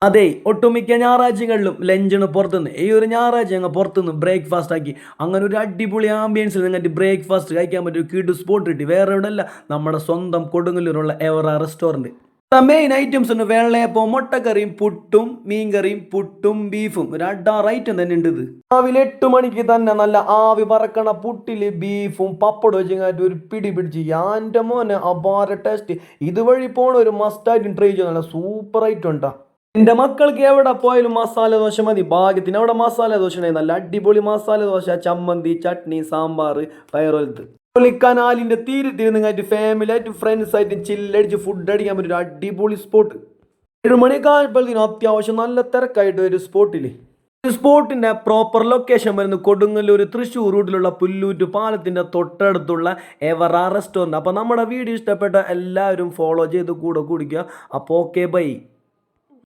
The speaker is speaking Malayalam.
അതെ, ഒട്ടുമിക്ക ഞായറാഴ്ചകളിലും ലഞ്ചിന് പുറത്തുനിന്ന് ഈ ഒരു ഞായറാഴ്ച ഞങ്ങൾ പുറത്തുനിന്ന് ബ്രേക്ക്ഫാസ്റ്റ് ആക്കി അങ്ങനെ ഒരു അടിപൊളി ആംബിയൻസിൽ നിങ്ങൾക്ക് ബ്രേക്ക്ഫാസ്റ്റ് കഴിക്കാൻ പറ്റിയ കിടു സ്പോട്ട് കിട്ടി. വേറെ എവിടെയല്ല, നമ്മുടെ സ്വന്തം കൊടുങ്ങല്ലൂരുള്ള എവറ റെസ്റ്റോറൻറ്റ്. മെയിൻ ഐറ്റംസ് ഉണ്ട്. വെള്ളയപ്പം, മുട്ടക്കറിയും, പുട്ടും മീൻകറിയും, പുട്ടും ബീഫും, ഒരു അഡാറ് ഐറ്റം തന്നെ ഉണ്ട് ഇത്. രാവിലെ 8 മണിക്ക് തന്നെ നല്ല ആവി പറക്കണ പുട്ടില് ബീഫും പപ്പടം വെച്ചിങ്ങായിട്ട് ഒരു പിടി പിടിച്ച് എൻ്റെ മോനെ അപാര ടേസ്റ്റ്. ഇതുവഴി പോണ ഒരു മസ്റ്റായിട്ടും ട്രൈ ചെയ്യുന്ന നല്ല സൂപ്പർ ഐറ്റം ഉണ്ടാ. എൻ്റെ മക്കൾക്ക് എവിടെ പോയാലും മസാല ദോശ മതി. ഭാഗ്യത്തിന് അവിടെ മസാല ദോശ ഉണ്ടായി, നല്ല അടിപൊളി മസാല ദോശ, ചമ്മന്തി, ചട്നി, സാമ്പാർ, പയറൊലത്ത്. കനാലിൻ്റെ തീരത്തിരുന്നിങ്ങായിട്ട് ഫാമിലി ആയിട്ടും ഫ്രണ്ട്സ് ആയിട്ടും ചില്ലടിച്ച് ഫുഡ് അടിക്കാൻ പറ്റിയ ഒരു അടിപൊളി സ്പോട്ട്. 7 മണിയൊക്കെ ആയപ്പോഴത്തേനും അത്യാവശ്യം നല്ല തിരക്കായിട്ട് ഒരു സ്പോട്ടിൽ. ഈ സ്പോട്ടിൻ്റെ പ്രോപ്പർ ലൊക്കേഷൻ വരുന്നത് കൊടുങ്ങല്ലൂർ തൃശ്ശൂർ റൂട്ടിലുള്ള പുല്ലൂറ്റ് പാലത്തിൻ്റെ തൊട്ടടുത്തുള്ള എവറ റെസ്റ്റോറൻറ്റ്. അപ്പോൾ നമ്മുടെ വീഡിയോ ഇഷ്ടപ്പെട്ട എല്ലാവരും ഫോളോ ചെയ്ത് കൂടെ കുടിക്കുക. അപ്പോൾ ഓക്കെ, ബൈ.